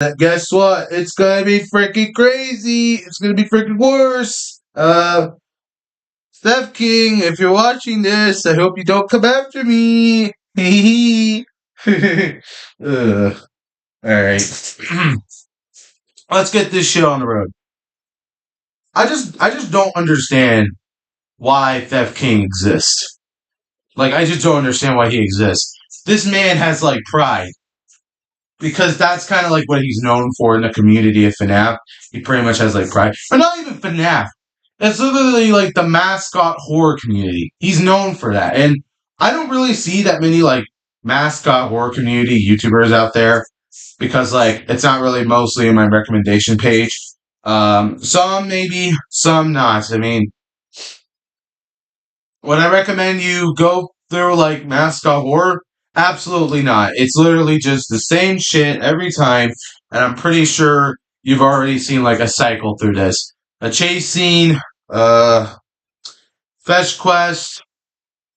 Guess what? It's gonna be freaking crazy. It's gonna be freaking worse. Steph King, if you're watching this, I hope you don't come after me. Ugh. All right. Let's get this shit on the road. I just don't understand why Steph King exists. Like, I just don't understand why he exists. This man has like pride because that's kind of like what he's known for in the community of FNAF. He pretty much has like pride, but not even FNAF. It's literally like the mascot horror community. He's known for that, and I don't really see that many like mascot horror community YouTubers out there because like it's not really mostly in my recommendation page. Some maybe, some not. I mean, would I recommend you go through like mascot horror? Absolutely not. It's literally just the same shit every time, and I'm pretty sure you've already seen like a cycle through this. A chase scene, fetch quest,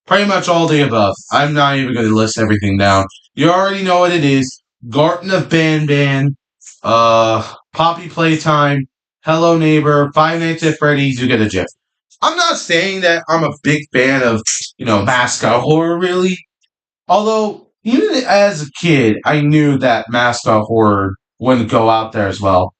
pretty much all the above. I'm not even going to list everything down. You already know what it is. Garden of Ban, Poppy Playtime, Hello Neighbor, Five Nights at Freddy's, you get a gif. I'm not saying that I'm a big fan of, mascot horror, really. Although, even as a kid, I knew that mascot horror wouldn't go out there as well.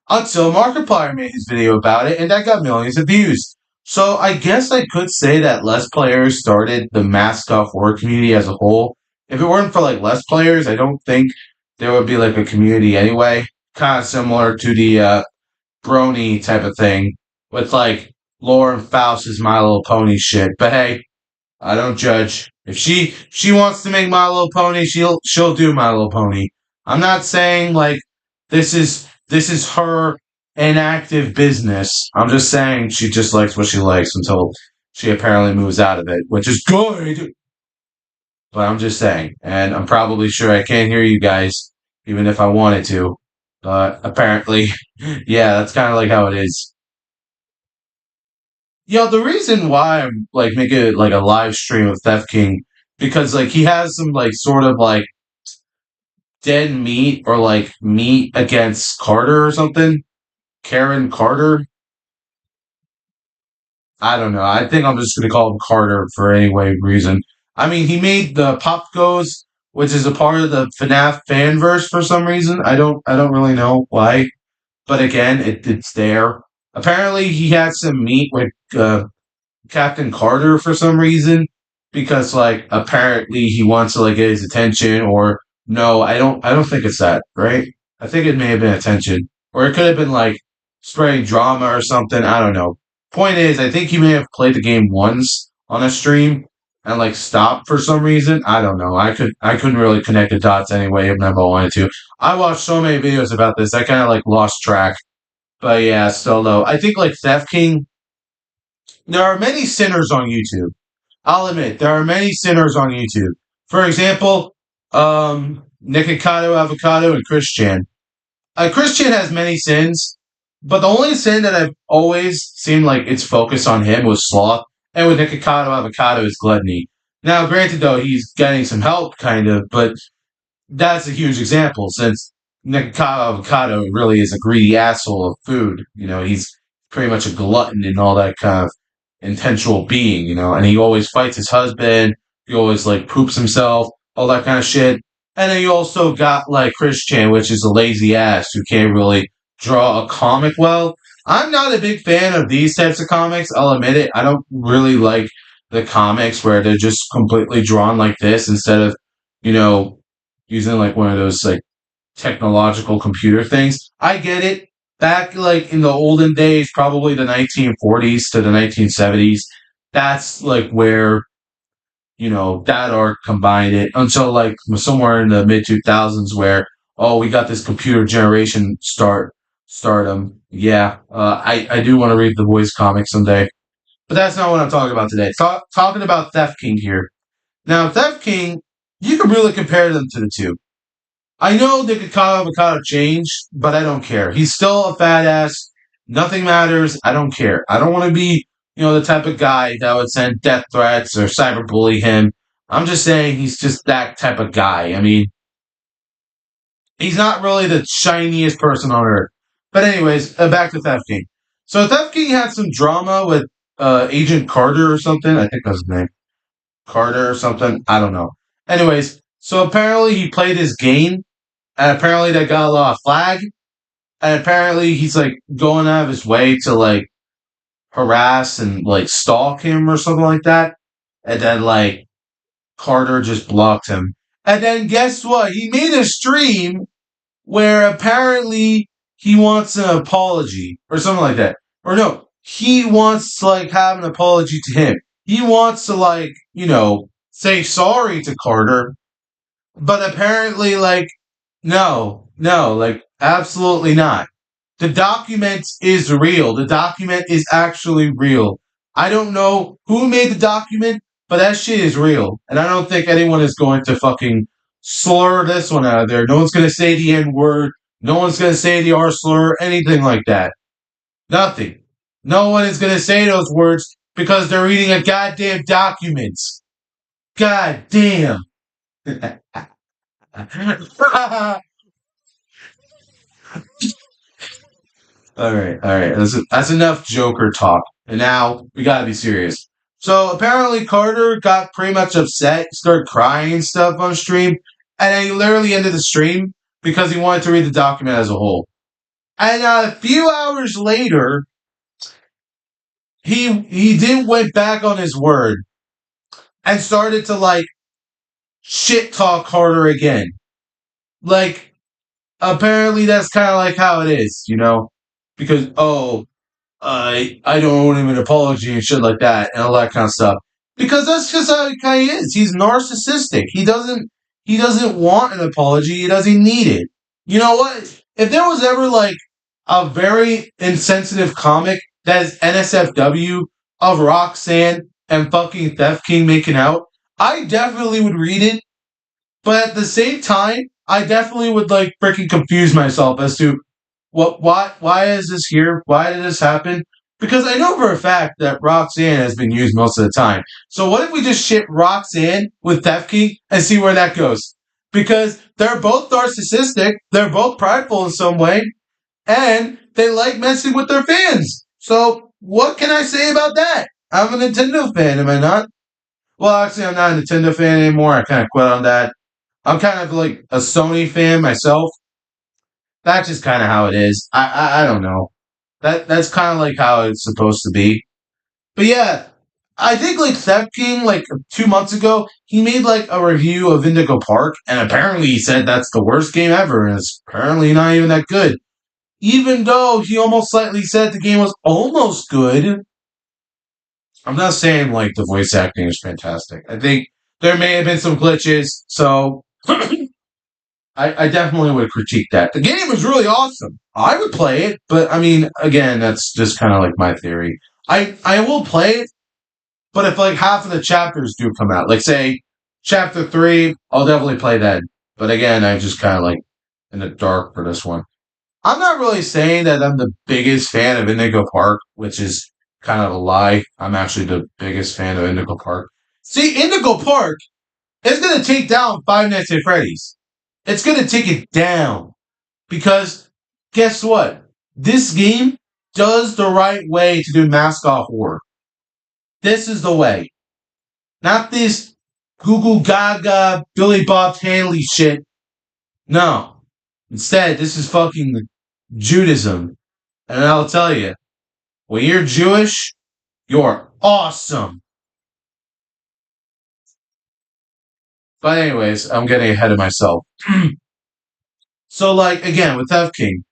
Until Markiplier made his video about it, and that got millions of views. So I guess I could say that Less Players started the mascot horror community as a whole. If it weren't for like Less Players, I don't think there would be like a community anyway. Kind of similar to the Brony type of thing with like Lauren Faust's My Little Pony shit. But hey, I don't judge. If she wants to make My Little Pony, she'll do My Little Pony. I'm not saying like this is her inactive business. I'm just saying she just likes what she likes until she apparently moves out of it, which is good. But I'm just saying, and I'm probably sure I can't hear you guys, even if I wanted to. But apparently, yeah, that's kind of like how it is. The reason why I'm like making it like a live stream of Theft King because like he has some like sort of like dead meat or like meat against Carter or something. Karen Carter. I don't know. I think I'm just gonna call him Carter for any way reason. I mean, he made the Pop Goes, which is a part of the FNAF fanverse for some reason. I don't really know why, but again, it's there. Apparently, he had some meat with Captain Carter for some reason because like apparently he wants to like get his attention or no, I don't think it's that, right? I think it may have been attention. Or it could have been like spreading drama or something. I don't know. Point is, I think he may have played the game once on a stream and like stopped for some reason. I don't know. I couldn't really connect the dots anyway, even if I wanted to. I watched so many videos about this, I kinda like lost track. But yeah, still though. I think like Theft King there are many sinners on YouTube. I'll admit, there are many sinners on YouTube. For example, Nikocado Avocado and Christian. Christian has many sins, but the only sin that I've always seemed like its focus on him was sloth, and with Nikocado Avocado is gluttony. Now, granted though, he's getting some help, kind of, but that's a huge example since Nikocado Avocado really is a greedy asshole of food. He's pretty much a glutton and all that kind of intentional being, and he always fights his husband, he always like poops himself, all that kind of shit. And then you also got like Christian, which is a lazy ass who can't really draw a comic well. I'm not a big fan of these types of comics, I'll admit it. I don't really like the comics where they're just completely drawn like this instead of, you know, using like one of those like technological computer things. I get it. Back like in the olden days, probably the 1940s to the 1970s, that's like where, that art combined it until like somewhere in the mid 2000s where, oh, we got this computer generation stardom. Yeah, I do want to read the voice comic someday, but that's not what I'm talking about today. Talking about Theft King here. Now, Theft King, you can really compare them to the two. I know the Kakao Avocado changed, but I don't care. He's still a fat ass. Nothing matters. I don't care. I don't want to be, the type of guy that would send death threats or cyberbully him. I'm just saying he's just that type of guy. I mean, He's not really the shiniest person on earth. But anyways, back to Theft King. So Theft King had some drama with Agent Carter or something. I think that's his name. Carter or something. I don't know. Anyways, so apparently he played his game, and apparently that got a lot of flag. And apparently he's like going out of his way to like harass and like stalk him or something like that. And then like Carter just blocked him. And then guess what? He made a stream where apparently he wants an apology or something like that. Or no, he wants to like have an apology to him. He wants to like, say sorry to Carter, but apparently like no, like absolutely not. The document is real. The document is actually real. I don't know who made the document, but that shit is real. And I don't think anyone is going to fucking slur this one out of there. No one's going to say the N word. No one's going to say the R slur, anything like that. Nothing. No one is going to say those words because they're reading a goddamn document. God damn. All right. That's enough Joker talk. And now we gotta be serious. So apparently Carter got pretty much upset, started crying and stuff on stream, and then he literally ended the stream because he wanted to read the document as a whole. And a few hours later, he did went back on his word and started to like shit talk Carter again. Like apparently that's kind of like how it is. Because I don't owe him an apology and shit like that and all that kind of stuff. Because that's just how he is. He's narcissistic. He doesn't want an apology. He doesn't need it. You know what? If there was ever like a very insensitive comic that is NSFW of Roxanne and fucking Theft King making out, I definitely would read it. But at the same time, I definitely would like freaking confuse myself as to why is this here? Why did this happen? Because I know for a fact that Roxanne has been used most of the time. So what if we just ship Roxanne with Theft King and see where that goes? Because they're both narcissistic, they're both prideful in some way, and they like messing with their fans. So what can I say about that? I'm a Nintendo fan, am I not? Well, actually, I'm not a Nintendo fan anymore. I kind of quit on that. I'm kind of like a Sony fan myself. That's just kind of how it is. I don't know. That's kind of like how it's supposed to be. But yeah, I think like Theft King like 2 months ago he made like a review of Indigo Park, and apparently he said that's the worst game ever, and it's apparently not even that good. Even though he almost slightly said the game was almost good. I'm not saying like the voice acting is fantastic. I think there may have been some glitches, so I definitely would critique that. The game is really awesome. I would play it, but I mean, again, that's just kind of like my theory. I will play it, but if like half of the chapters do come out, like say chapter 3, I'll definitely play that. But again, I'm just kind of like in the dark for this one. I'm not really saying that I'm the biggest fan of Indigo Park, which is kind of a lie. I'm actually the biggest fan of Indigo Park. See, Indigo Park is going to take down Five Nights at Freddy's. It's going to take it down. Because guess what? This game does the right way to do mascot horror. This is the way. Not this Google Gaga, Billy Bob Hanley shit. No. Instead, this is fucking Judaism. And I'll tell you, when you're Jewish, you're awesome. But anyways, I'm getting ahead of myself. So like again with Theft King,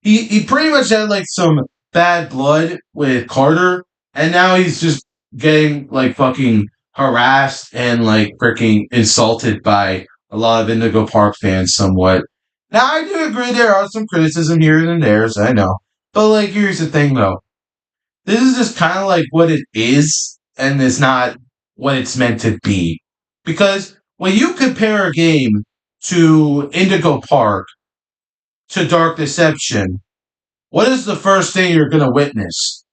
he pretty much had like some bad blood with Carter, and now he's just getting like fucking harassed and like freaking insulted by a lot of Indigo Park fans somewhat. Now I do agree there are some criticism here and there, so I know. But like here's the thing though. This is just kind of like what it is, and it's not what it's meant to be. Because when you compare a game to Indigo Park, to Dark Deception, what is the first thing you're going to witness?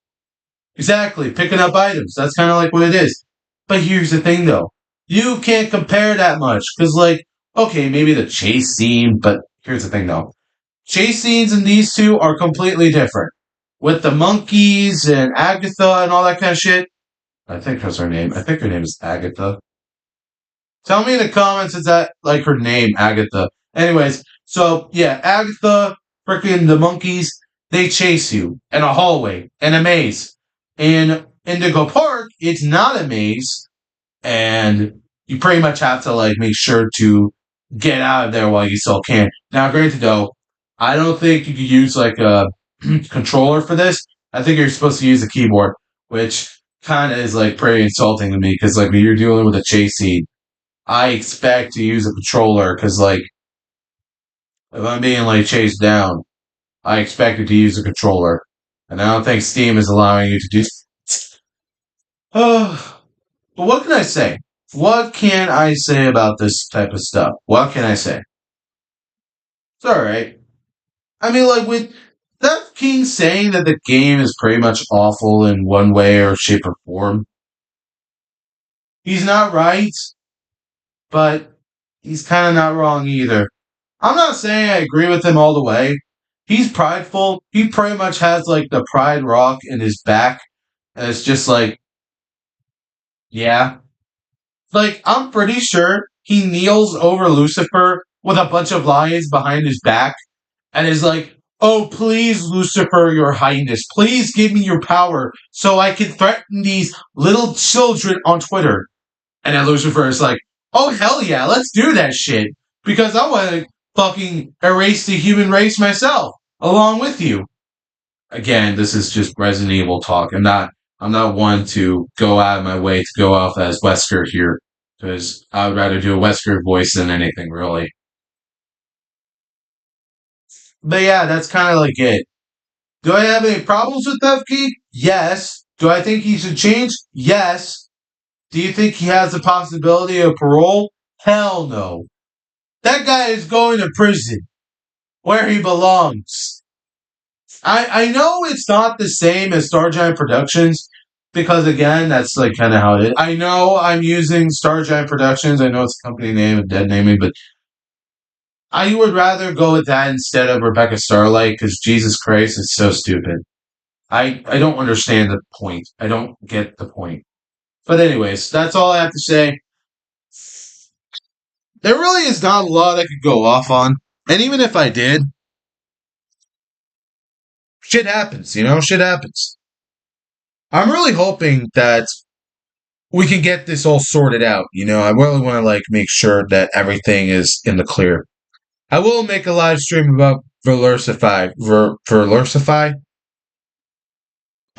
Exactly, picking up items. That's kind of like what it is. But here's the thing, though. You can't compare that much. Because, like, okay, maybe the chase scene, but here's the thing though. Chase scenes in these two are completely different. With the monkeys and Agatha and all that kind of shit. I think that's her name. I think her name is Agatha. Tell me in the comments, is that like her name, Agatha? Anyways, so yeah, Agatha, freaking the monkeys, they chase you in a hallway, in a maze. In Indigo Park, it's not a maze, and you pretty much have to like make sure to get out of there while you still can. Now, granted though, I don't think you could use like a controller for this. I think you're supposed to use a keyboard, which kind of is like pretty insulting to me because like when you're dealing with a chase scene, I expect to use a controller because like if I'm being like chased down, I expected to use a controller, and I don't think Steam is allowing you to do. Oh, but what can I say? What can I say about this type of stuff? What can I say? It's alright. I mean, like, with Steph King saying that the game is pretty much awful in one way or shape or form, he's not right, but he's kind of not wrong either. I'm not saying I agree with him all the way. He's prideful. He pretty much has, like, the pride rock in his back, and it's just like, yeah. Like, I'm pretty sure he kneels over Lucifer with a bunch of lions behind his back and is like, "Oh, please, Lucifer, your highness, please give me your power so I can threaten these little children on Twitter." And then Lucifer is like, "Oh, hell yeah, let's do that shit because I want to fucking erase the human race myself along with you." Again, this is just Resident Evil talk. I'm not one to go out of my way to go off as Wesker here because I would rather do a Wesker voice than anything really. But yeah, that's kind of like it. Do I have any problems with FK? Yes. Do I think he should change? Yes. Do you think he has the possibility of parole? Hell no. That guy is going to prison where he belongs. I know it's not the same as Star Giant Productions because again, that's like kind of how it is. I know I'm using Star Giant Productions. I know it's a company name and dead naming, but I would rather go with that instead of Rebecca Starlight because Jesus Christ, it's so stupid. I don't understand the point. I don't get the point. But anyways, that's all I have to say. There really is not a lot I could go off on. And even if I did, shit happens, you know? Shit happens. I'm really hoping that we can get this all sorted out, you know? I really want to, like, make sure that everything is in the clear. I will make a live stream about Verlursify. Verlursify?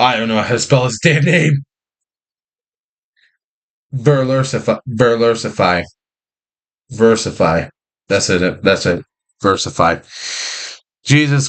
I don't know how to spell his damn name. Verlursify. Versify. That's it. That's it. Versify. Jesus Christ.